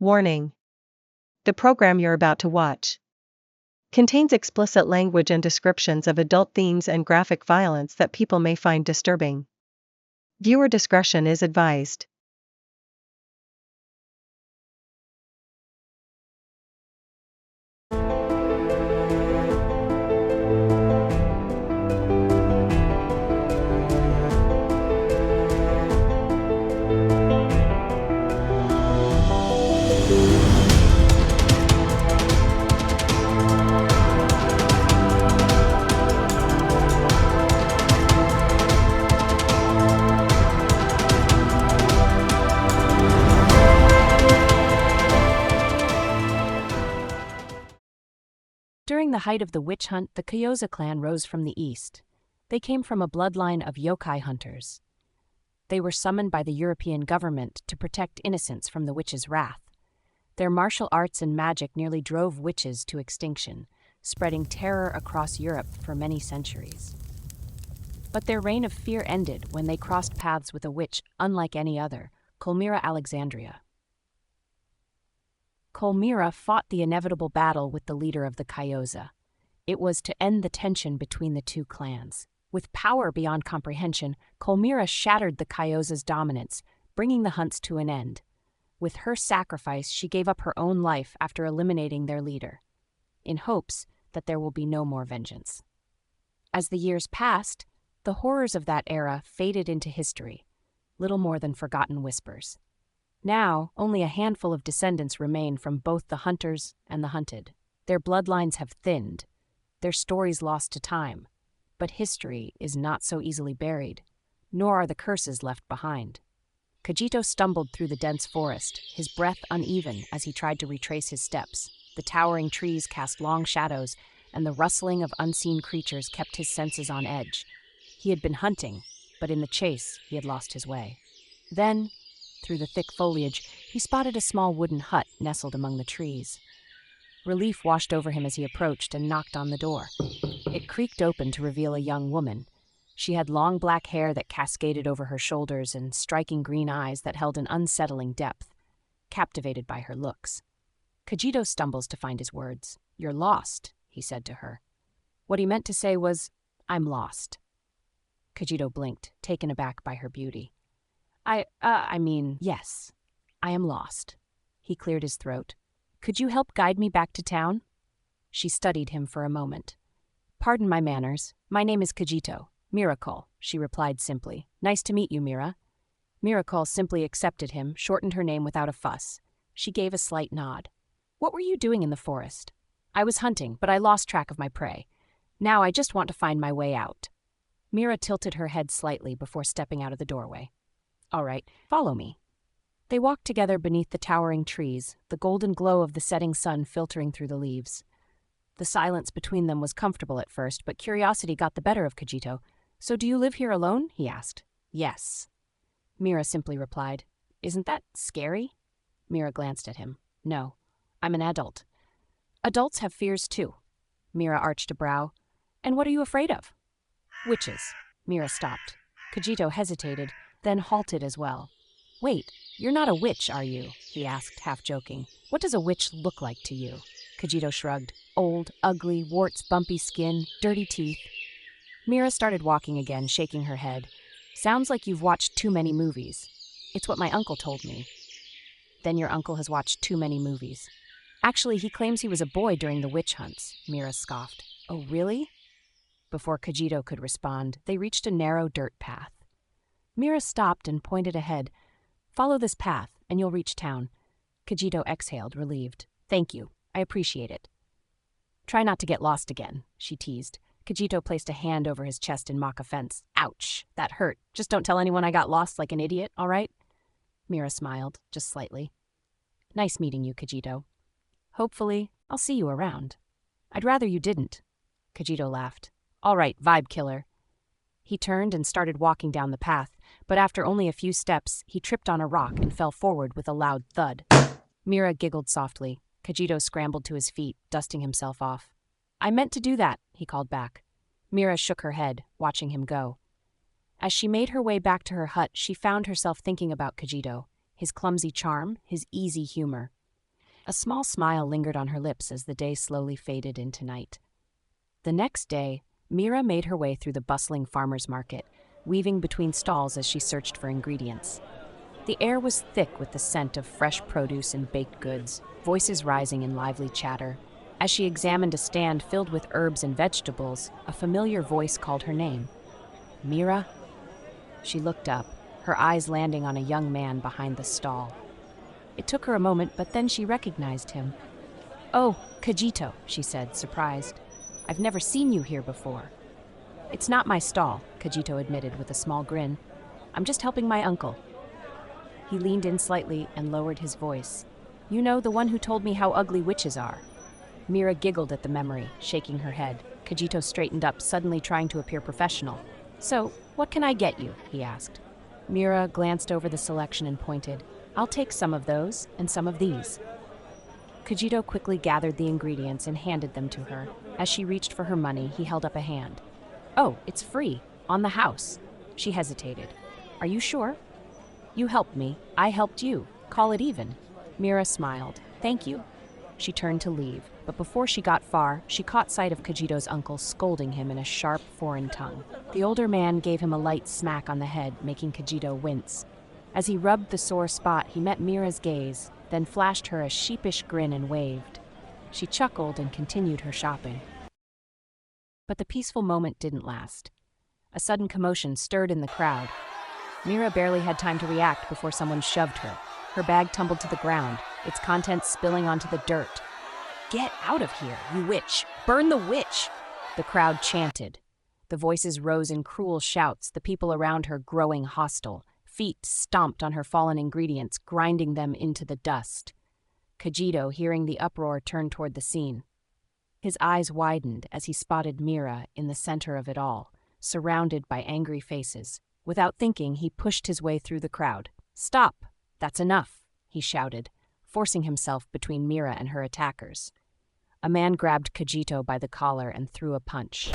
Warning. The program you're about to watch contains explicit language and descriptions of adult themes and graphic violence that people may find disturbing. Viewer discretion is advised. During the height of the witch hunt, the Kajito clan rose from the east. They came from a bloodline of yokai hunters. They were summoned by the European government to protect innocents from the witch's wrath. Their martial arts and magic nearly drove witches to extinction, spreading terror across Europe for many centuries. But their reign of fear ended when they crossed paths with a witch unlike any other, Colmira Alexandria. Colmira fought the inevitable battle with the leader of the Kajito. It was to end the tension between the two clans. With power beyond comprehension, Colmira shattered the Kajito's dominance, bringing the hunts to an end. With her sacrifice, she gave up her own life after eliminating their leader, in hopes that there will be no more vengeance. As the years passed, the horrors of that era faded into history, little more than forgotten whispers. Now, only a handful of descendants remain from both the hunters and the hunted. Their bloodlines have thinned, their stories lost to time. But history is not so easily buried, nor are the curses left behind. Kajito stumbled through the dense forest, his breath uneven as he tried to retrace his steps. The towering trees cast long shadows, and the rustling of unseen creatures kept his senses on edge. He had been hunting, but in the chase he had lost his way. Then, through the thick foliage, he spotted a small wooden hut nestled among the trees. Relief washed over him as he approached and knocked on the door. It creaked open to reveal a young woman. She had long black hair that cascaded over her shoulders and striking green eyes that held an unsettling depth. Captivated by her looks, Kajito stumbles to find his words. "You're lost," he said to her. What he meant to say was, "I'm lost." Kajito blinked, taken aback by her beauty. Yes, I am lost." He cleared his throat. "Could you help guide me back to town?" She studied him for a moment. "Pardon my manners. My name is Kajito. Mirakol," she replied simply. "Nice to meet you, Mira." Mirakol simply accepted him, shortened her name without a fuss. She gave a slight nod. "What were you doing in the forest?" "I was hunting, but I lost track of my prey. Now I just want to find my way out." Mira tilted her head slightly before stepping out of the doorway. "All right, follow me." They walked together beneath the towering trees, the golden glow of the setting sun filtering through the leaves. The silence between them was comfortable at first, but curiosity got the better of Kajito. "So do you live here alone?" he asked. "Yes." Mira simply replied. "Isn't that scary?" Mira glanced at him. "No, I'm an adult." "Adults have fears too." Mira arched a brow. "And what are you afraid of?" "Witches." Mira stopped. Kajito hesitated, then halted as well. "Wait, you're not a witch, are you?" he asked, half joking. "What does a witch look like to you?" Kajito shrugged. "Old, ugly, warts, bumpy skin, dirty teeth." Mira started walking again, shaking her head. "Sounds like you've watched too many movies." "It's what my uncle told me." "Then your uncle has watched too many movies." "Actually, he claims he was a boy during the witch hunts," Mira scoffed. "Oh, really?" Before Kajito could respond, they reached a narrow dirt path. Mira stopped and pointed ahead. "Follow this path, and you'll reach town." Kajito exhaled, relieved. "Thank you. I appreciate it." "Try not to get lost again," she teased. Kajito placed a hand over his chest in mock offense. "Ouch, that hurt. Just don't tell anyone I got lost like an idiot, all right?" Mira smiled, just slightly. "Nice meeting you, Kajito. Hopefully, I'll see you around." "I'd rather you didn't." Kajito laughed. "All right, vibe killer." He turned and started walking down the path, but after only a few steps, he tripped on a rock and fell forward with a loud thud. Mira giggled softly. Kajito scrambled to his feet, dusting himself off. "I meant to do that," he called back. Mira shook her head, watching him go. As she made her way back to her hut, she found herself thinking about Kajito, his clumsy charm, his easy humor. A small smile lingered on her lips as the day slowly faded into night. The next day, Mira made her way through the bustling farmers' market, weaving between stalls as she searched for ingredients. The air was thick with the scent of fresh produce and baked goods, voices rising in lively chatter. As she examined a stand filled with herbs and vegetables, a familiar voice called her name. Mira? She looked up, her eyes landing on a young man behind the stall. It took her a moment, but then she recognized him. "Oh, Kajito," she said, surprised. "I've never seen you here before." "It's not my stall," Kajito admitted with a small grin. "I'm just helping my uncle." He leaned in slightly and lowered his voice. "You know, the one who told me how ugly witches are." Mira giggled at the memory, shaking her head. Kajito straightened up, suddenly trying to appear professional. "So, what can I get you?" he asked. Mira glanced over the selection and pointed. "I'll take some of those and some of these." Kajito quickly gathered the ingredients and handed them to her. As she reached for her money, he held up a hand. "Oh, it's free. On the house." She hesitated. "Are you sure?" "You helped me. I helped you. Call it even." Mira smiled. "Thank you." She turned to leave, but before she got far, she caught sight of Kajito's uncle scolding him in a sharp foreign tongue. The older man gave him a light smack on the head, making Kajito wince. As he rubbed the sore spot, he met Mira's gaze, then flashed her a sheepish grin and waved. She chuckled and continued her shopping. But the peaceful moment didn't last. A sudden commotion stirred in the crowd. Mira barely had time to react before someone shoved her. Her bag tumbled to the ground, its contents spilling onto the dirt. "Get out of here, you witch! Burn the witch!" The crowd chanted. The voices rose in cruel shouts, the people around her growing hostile. Feet stomped on her fallen ingredients, grinding them into the dust. Kajito, hearing the uproar, turned toward the scene. His eyes widened as he spotted Mira in the center of it all, surrounded by angry faces. Without thinking, he pushed his way through the crowd. "Stop! That's enough!" he shouted, forcing himself between Mira and her attackers. A man grabbed Kajito by the collar and threw a punch.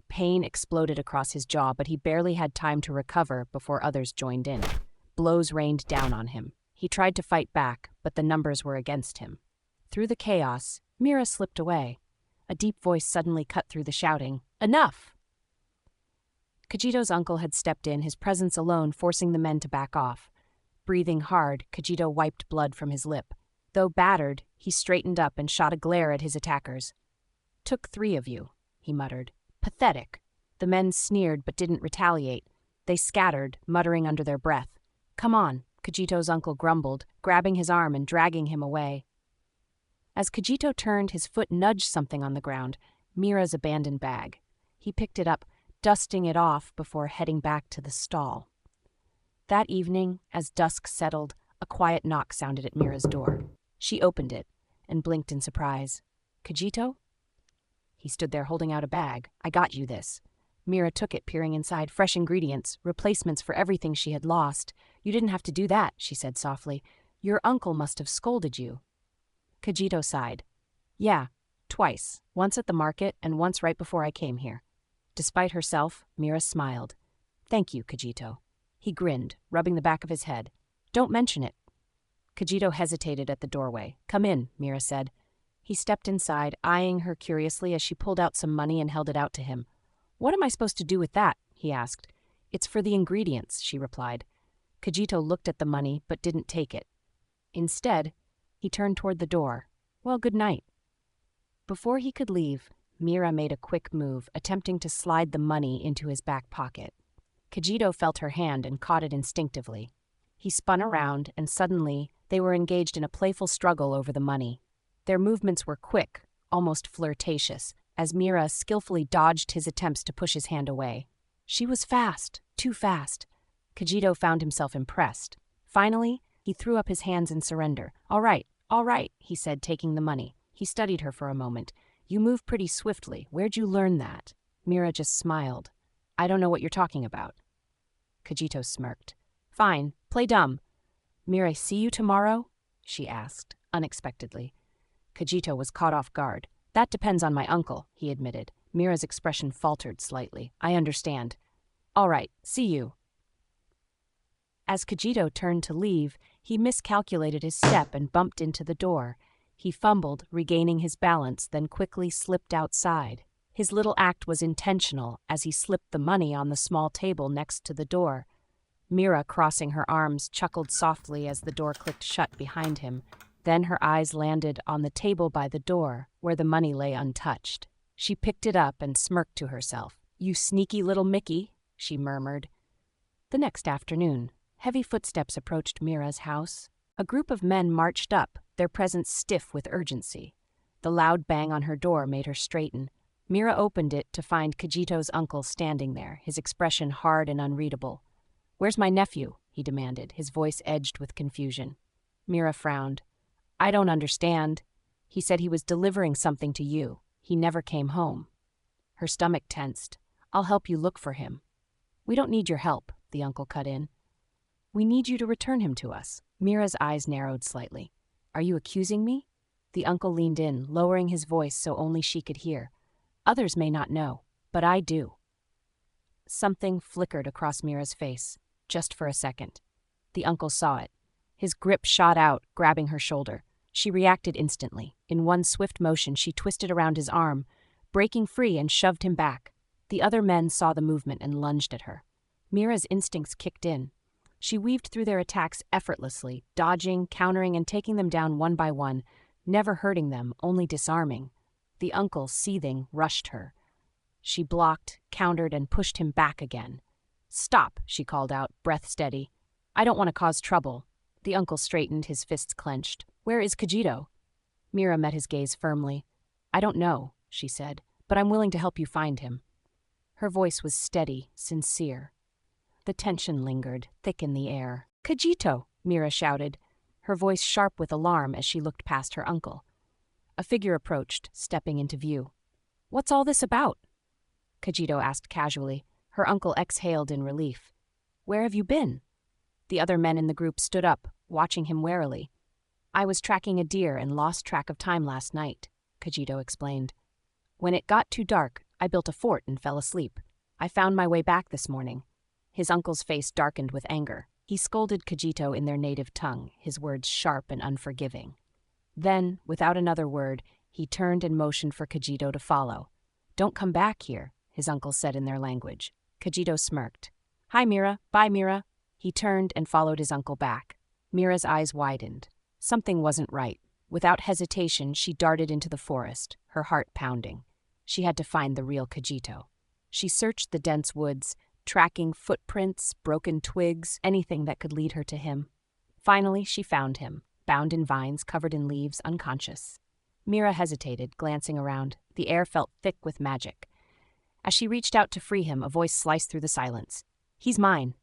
Pain exploded across his jaw, but he barely had time to recover before others joined in. Blows rained down on him. He tried to fight back, but the numbers were against him. Through the chaos, Mira slipped away. A deep voice suddenly cut through the shouting. "Enough!" Kajito's uncle had stepped in, his presence alone forcing the men to back off. Breathing hard, Kajito wiped blood from his lip. Though battered, he straightened up and shot a glare at his attackers. "Took 3 of you," he muttered. "Pathetic." The men sneered but didn't retaliate. They scattered, muttering under their breath. "Come on," Kajito's uncle grumbled, grabbing his arm and dragging him away. As Kajito turned, his foot nudged something on the ground, Mira's abandoned bag. He picked it up, dusting it off before heading back to the stall. That evening, as dusk settled, a quiet knock sounded at Mira's door. She opened it and blinked in surprise. "Kajito?" He stood there holding out a bag. "I got you this." Mira took it, peering inside. Fresh ingredients, replacements for everything she had lost. "You didn't have to do that," she said softly. "Your uncle must have scolded you." Kajito sighed. "Yeah, twice. Once at the market and once right before I came here." Despite herself, Mira smiled. "Thank you, Kajito." He grinned, rubbing the back of his head. "Don't mention it." Kajito hesitated at the doorway. "Come in," Mira said. He stepped inside, eyeing her curiously as she pulled out some money and held it out to him. "What am I supposed to do with that?" he asked. "It's for the ingredients," she replied. Kajito looked at the money but didn't take it. Instead, he turned toward the door. "Well, good night." Before he could leave, Mira made a quick move, attempting to slide the money into his back pocket. Kajito felt her hand and caught it instinctively. He spun around, and suddenly they were engaged in a playful struggle over the money. Their movements were quick, almost flirtatious, as Mira skillfully dodged his attempts to push his hand away. She was fast, too fast. Kajito found himself impressed. Finally, he threw up his hands in surrender. All right," he said, taking the money. He studied her for a moment. "You move pretty swiftly. Where'd you learn that?" Mira just smiled. "I don't know what you're talking about." Kajito smirked. "Fine, play dumb." "Mira, see you tomorrow?" she asked, unexpectedly. Kajito was caught off guard. "That depends on my uncle," he admitted. Mira's expression faltered slightly. "I understand." "All right, see you." As Kajito turned to leave, he miscalculated his step and bumped into the door. He fumbled, regaining his balance, then quickly slipped outside. His little act was intentional as he slipped the money on the small table next to the door. Mira, crossing her arms, chuckled softly as the door clicked shut behind him. Then her eyes landed on the table by the door, where the money lay untouched. She picked it up and smirked to herself. "You sneaky little Mickey," she murmured. The next afternoon, heavy footsteps approached Mira's house. A group of men marched up, their presence stiff with urgency. The loud bang on her door made her straighten. Mira opened it to find Kajito's uncle standing there, his expression hard and unreadable. "Where's my nephew?" he demanded, his voice edged with confusion. Mira frowned. "I don't understand. He said he was delivering something to you. He never came home." Her stomach tensed. "I'll help you look for him." "We don't need your help," the uncle cut in. "We need you to return him to us." Mira's eyes narrowed slightly. "Are you accusing me?" The uncle leaned in, lowering his voice so only she could hear. "Others may not know, but I do." Something flickered across Mira's face, just for a second. The uncle saw it. His grip shot out, grabbing her shoulder. She reacted instantly. In one swift motion, she twisted around his arm, breaking free and shoved him back. The other men saw the movement and lunged at her. Mira's instincts kicked in. She weaved through their attacks effortlessly, dodging, countering, and taking them down one by one, never hurting them, only disarming. The uncle, seething, rushed her. She blocked, countered, and pushed him back again. "Stop," she called out, breath steady. "I don't want to cause trouble." The uncle straightened, his fists clenched. "Where is Kajito?" Mira met his gaze firmly. "I don't know," she said, "but I'm willing to help you find him." Her voice was steady, sincere. The tension lingered, thick in the air. "Kajito!" Mira shouted, her voice sharp with alarm as she looked past her uncle. A figure approached, stepping into view. "What's all this about?" Kajito asked casually. Her uncle exhaled in relief. "Where have you been?" The other men in the group stood up, watching him warily. "I was tracking a deer and lost track of time last night," Kajito explained. "When it got too dark, I built a fort and fell asleep. I found my way back this morning." His uncle's face darkened with anger. He scolded Kajito in their native tongue, his words sharp and unforgiving. Then, without another word, he turned and motioned for Kajito to follow. "Don't come back here," his uncle said in their language. Kajito smirked. "Hi, Mira. Bye, Mira." He turned and followed his uncle back. Mira's eyes widened. Something wasn't right. Without hesitation, she darted into the forest, her heart pounding. She had to find the real Kajito. She searched the dense woods, tracking footprints, broken twigs, anything that could lead her to him. Finally, she found him, bound in vines, covered in leaves, unconscious. Mira hesitated, glancing around. The air felt thick with magic. As she reached out to free him, a voice sliced through the silence. "He's mine."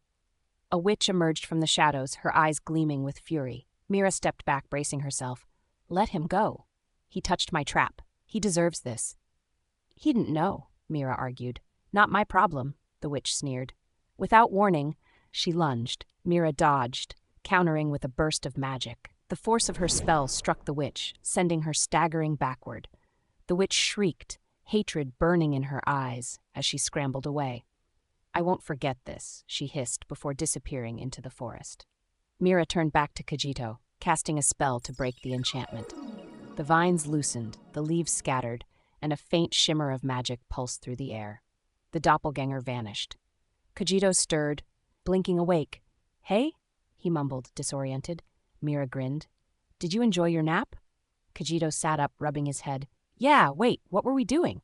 A witch emerged from the shadows, her eyes gleaming with fury. Mira stepped back, bracing herself. "Let him go. He touched my trap. He deserves this." "He didn't know," Mira argued. "Not my problem," the witch sneered. Without warning, she lunged. Mira dodged, countering with a burst of magic. The force of her spell struck the witch, sending her staggering backward. The witch shrieked, hatred burning in her eyes as she scrambled away. "I won't forget this," she hissed before disappearing into the forest. Mira turned back to Kajito, casting a spell to break the enchantment. The vines loosened, the leaves scattered, and a faint shimmer of magic pulsed through the air. The doppelganger vanished. Kajito stirred, blinking awake. "Hey?" he mumbled, disoriented. Mira grinned. "Did you enjoy your nap?" Kajito sat up, rubbing his head. "Yeah, wait, what were we doing?"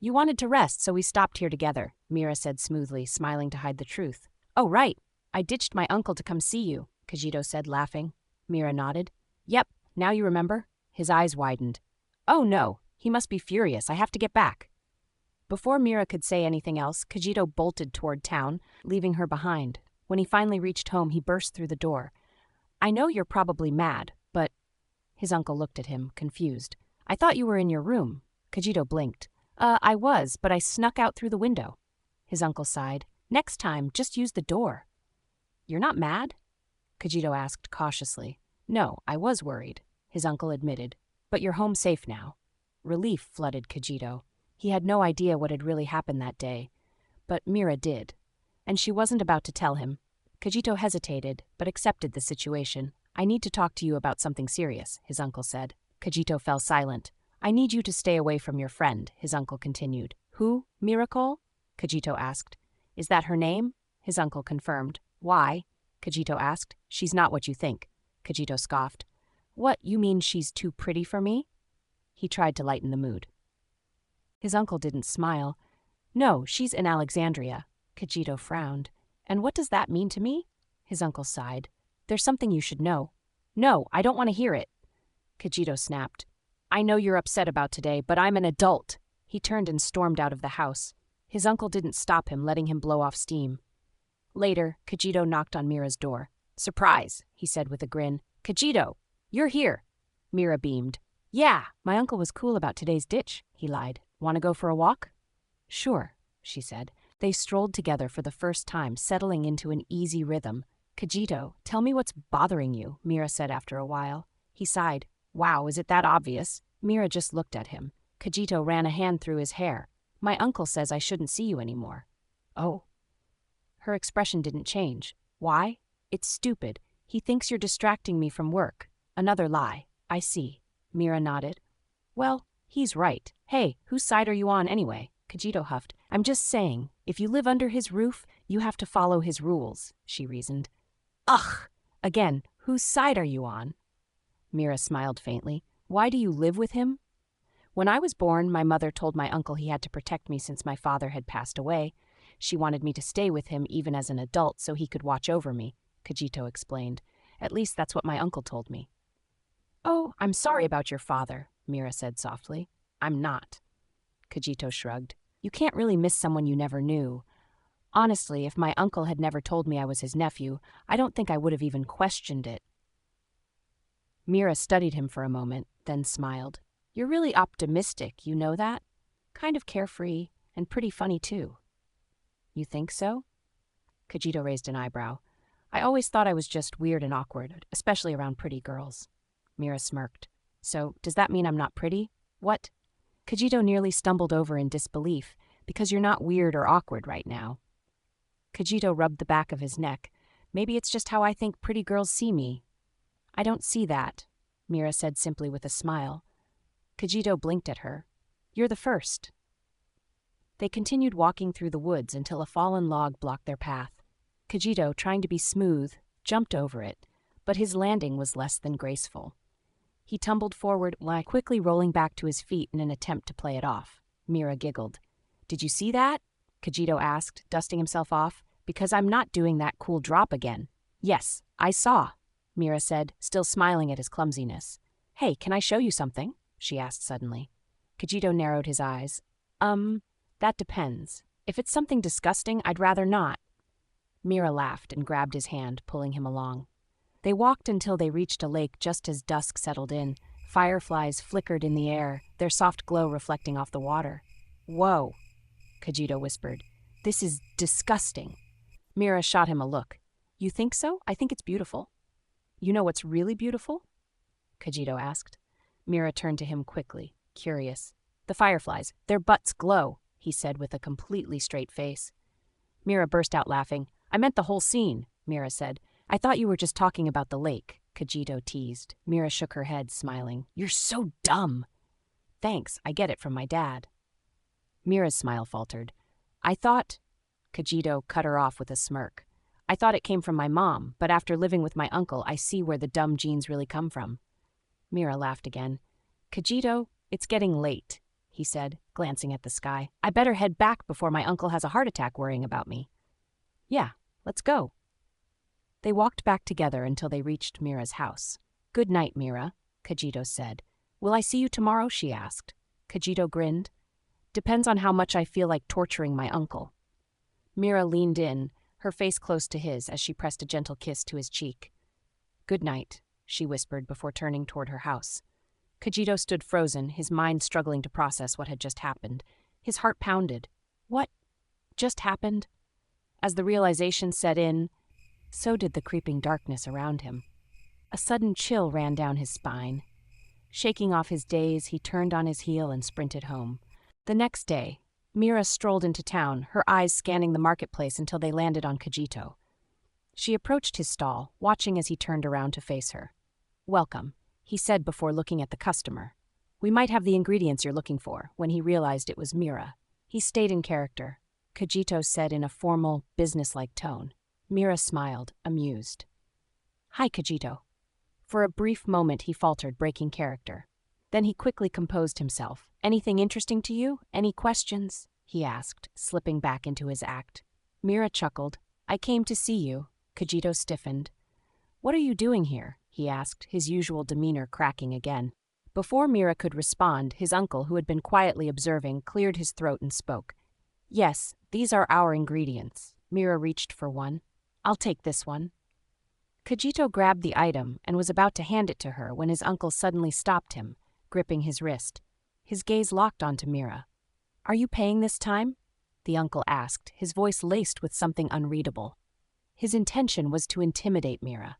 "You wanted to rest, so we stopped here together," Mira said smoothly, smiling to hide the truth. "Oh, right. I ditched my uncle to come see you," Kajito said, laughing. Mira nodded. "Yep, now you remember?" His eyes widened. "Oh, no. He must be furious. I have to get back." Before Mira could say anything else, Kajito bolted toward town, leaving her behind. When he finally reached home, he burst through the door. "I know you're probably mad, but—" His uncle looked at him, confused. "I thought you were in your room." Kajito blinked. I was, but I snuck out through the window." His uncle sighed. "Next time, just use the door." "You're not mad?" Kajito asked cautiously. "No, I was worried," his uncle admitted. "But you're home safe now." Relief flooded Kajito. He had no idea what had really happened that day. But Mira did. And she wasn't about to tell him. Kajito hesitated, but accepted the situation. "I need to talk to you about something serious," his uncle said. Kajito fell silent. I need you to stay away from your friend, his uncle continued. Who? Mirakol? Kajito asked. Is that her name? His uncle confirmed. Why? Kajito asked. She's not what you think. Kajito scoffed. What, you mean she's too pretty for me? He tried to lighten the mood. His uncle didn't smile. No, she's in Alexandria. Kajito frowned. And what does that mean to me? His uncle sighed. There's something you should know. No, I don't want to hear it. Kajito snapped. I know you're upset about today, but I'm an adult. He turned and stormed out of the house. His uncle didn't stop him, letting him blow off steam. Later, Kajito knocked on Mira's door. Surprise, he said with a grin. Kajito, you're here. Mira beamed. Yeah, my uncle was cool about today's ditch, he lied. Want to go for a walk? Sure, she said. They strolled together for the first time, settling into an easy rhythm. Kajito, tell me what's bothering you, Mira said after a while. He sighed. Wow, is it that obvious? Mira just looked at him. Kajito ran a hand through his hair. My uncle says I shouldn't see you anymore. Oh. Her expression didn't change. Why? It's stupid. He thinks you're distracting me from work. Another lie. I see. Mira nodded. Well, he's right. Hey, whose side are you on anyway? Kajito huffed. I'm just saying, if you live under his roof, you have to follow his rules, she reasoned. Ugh! Again, whose side are you on? Mira smiled faintly. Why do you live with him? When I was born, my mother told my uncle he had to protect me since my father had passed away. She wanted me to stay with him even as an adult so he could watch over me, Kajito explained. At least that's what my uncle told me. Oh, I'm sorry about your father, Mira said softly. I'm not. Kajito shrugged. You can't really miss someone you never knew. Honestly, if my uncle had never told me I was his nephew, I don't think I would have even questioned it. Mira studied him for a moment, then smiled. You're really optimistic, you know that? Kind of carefree, and pretty funny too. You think so? Kajito raised an eyebrow. I always thought I was just weird and awkward, especially around pretty girls. Mira smirked. So, does that mean I'm not pretty? What? Kajito nearly stumbled over in disbelief, because you're not weird or awkward right now. Kajito rubbed the back of his neck. Maybe it's just how I think pretty girls see me. I don't see that, Mira said simply with a smile. Kajito blinked at her. You're the first. They continued walking through the woods until a fallen log blocked their path. Kajito, trying to be smooth, jumped over it, but his landing was less than graceful. He tumbled forward while quickly rolling back to his feet in an attempt to play it off. Mira giggled. Did you see that? Kajito asked, dusting himself off. Because I'm not doing that cool drop again. Yes, I saw, Mira said, still smiling at his clumsiness. Hey, can I show you something? She asked suddenly. Kajito narrowed his eyes. That depends. If it's something disgusting, I'd rather not. Mira laughed and grabbed his hand, pulling him along. They walked until they reached a lake just as dusk settled in. Fireflies flickered in the air, their soft glow reflecting off the water. Whoa, Kajito whispered. This is disgusting. Mira shot him a look. You think so? I think it's beautiful. You know what's really beautiful? Kajito asked. Mira turned to him quickly, curious. The fireflies, their butts glow, he said with a completely straight face. Mira burst out laughing. I meant the whole scene, Mira said. I thought you were just talking about the lake, Kajito teased. Mira shook her head, smiling. You're so dumb. Thanks, I get it from my dad. Mira's smile faltered. I thought... Kajito cut her off with a smirk. I thought it came from my mom, but after living with my uncle, I see where the dumb genes really come from. Mira laughed again. Kajito, it's getting late, he said, glancing at the sky. I better head back before my uncle has a heart attack worrying about me. Yeah, let's go. They walked back together until they reached Mira's house. Good night, Mira, Kajito said. Will I see you tomorrow? She asked. Kajito grinned. Depends on how much I feel like torturing my uncle. Mira leaned in, her face close to his as she pressed a gentle kiss to his cheek. Good night, she whispered before turning toward her house. Kajito stood frozen, his mind struggling to process what had just happened. His heart pounded. What just happened? As the realization set in, so did the creeping darkness around him. A sudden chill ran down his spine. Shaking off his daze, he turned on his heel and sprinted home. The next day, Mira strolled into town, her eyes scanning the marketplace until they landed on Kajito. She approached his stall, watching as he turned around to face her. Welcome, he said before looking at the customer. We might have the ingredients you're looking for, when he realized it was Mira. He stayed in character, Kajito said in a formal, businesslike tone. Mira smiled, amused. Hi, Kajito. For a brief moment he faltered, breaking character. Then he quickly composed himself. Anything interesting to you? Any questions? He asked, slipping back into his act. Mira chuckled. I came to see you. Kajito stiffened. What are you doing here? He asked, his usual demeanor cracking again. Before Mira could respond, his uncle, who had been quietly observing, cleared his throat and spoke. Yes, these are our ingredients. Mira reached for one. I'll take this one. Kajito grabbed the item and was about to hand it to her when his uncle suddenly stopped him, gripping his wrist. His gaze locked onto Mira. Are you paying this time? The uncle asked, his voice laced with something unreadable. His intention was to intimidate Mira.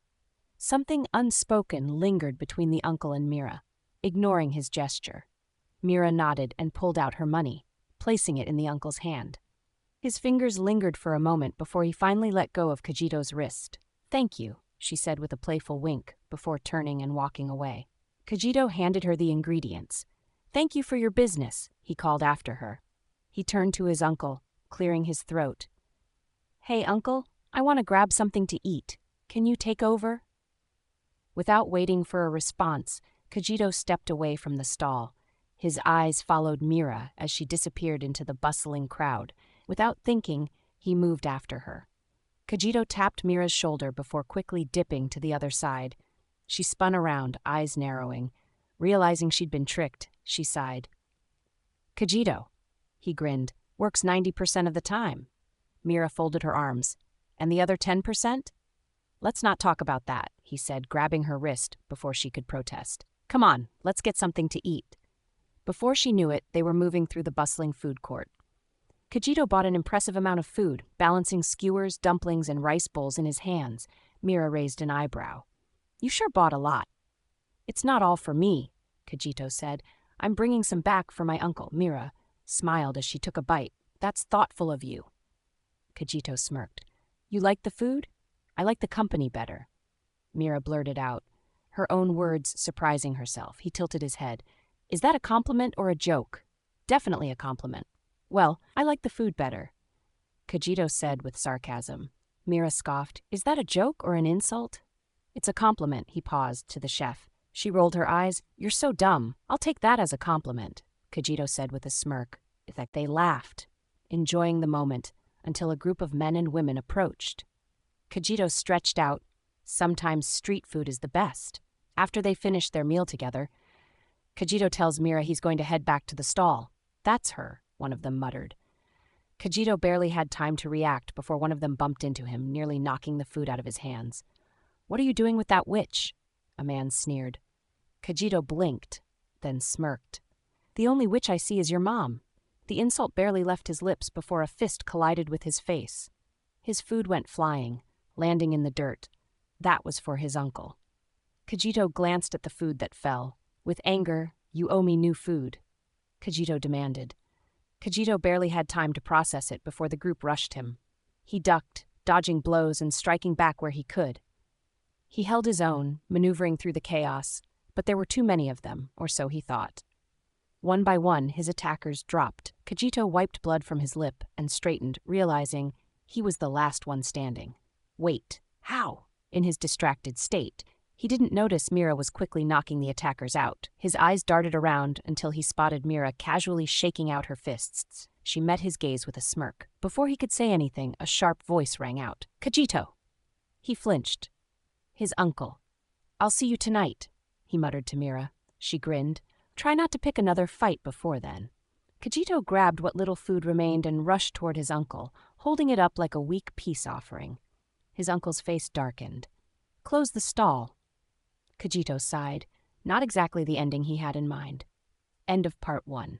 Something unspoken lingered between the uncle and Mira, ignoring his gesture. Mira nodded and pulled out her money, placing it in the uncle's hand. His fingers lingered for a moment before he finally let go of Kajito's wrist. Thank you, she said with a playful wink before turning and walking away. Kajito handed her the ingredients. Thank you for your business, he called after her. He turned to his uncle, clearing his throat. Hey, uncle, I want to grab something to eat. Can you take over? Without waiting for a response, Kajito stepped away from the stall. His eyes followed Mira as she disappeared into the bustling crowd. Without thinking, he moved after her. Kajito tapped Mira's shoulder before quickly dipping to the other side. She spun around, eyes narrowing. Realizing she'd been tricked, she sighed. Kajito, he grinned, works 90% of the time. Mira folded her arms. And the other 10%? Let's not talk about that, he said, grabbing her wrist before she could protest. Come on, let's get something to eat. Before she knew it, they were moving through the bustling food court. Kajito bought an impressive amount of food, balancing skewers, dumplings, and rice bowls in his hands. Mira raised an eyebrow. You sure bought a lot. It's not all for me, Kajito said. I'm bringing some back for my uncle. Mira smiled as she took a bite. That's thoughtful of you. Kajito smirked. You like the food? I like the company better. Mira blurted out, her own words surprising herself. He tilted his head. Is that a compliment or a joke? Definitely a compliment. Well, I like the food better, Kajito said with sarcasm. Mira scoffed. Is that a joke or an insult? It's a compliment, he paused to the chef. She rolled her eyes. You're so dumb. I'll take that as a compliment, Kajito said with a smirk. They laughed, enjoying the moment, until a group of men and women approached. Kajito stretched out. Sometimes street food is the best. After they finished their meal together, Kajito tells Mira he's going to head back to the stall. That's her, one of them muttered. Kajito barely had time to react before one of them bumped into him, nearly knocking the food out of his hands. What are you doing with that witch? A man sneered. Kajito blinked, then smirked. The only witch I see is your mom. The insult barely left his lips before a fist collided with his face. His food went flying, landing in the dirt. That was for his uncle. Kajito glanced at the food that fell. With anger, you owe me new food, Kajito demanded. Kajito barely had time to process it before the group rushed him. He ducked, dodging blows and striking back where he could. He held his own, maneuvering through the chaos, but there were too many of them, or so he thought. One by one, his attackers dropped. Kajito wiped blood from his lip and straightened, realizing he was the last one standing. Wait, how? In his distracted state, he didn't notice Mira was quickly knocking the attackers out. His eyes darted around until he spotted Mira casually shaking out her fists. She met his gaze with a smirk. Before he could say anything, a sharp voice rang out. Kajito! He flinched. His uncle. I'll see you tonight, he muttered to Mira. She grinned. Try not to pick another fight before then. Kajito grabbed what little food remained and rushed toward his uncle, holding it up like a weak peace offering. His uncle's face darkened. Close the stall. Kajito sighed. Not exactly the ending he had in mind. End of part 1.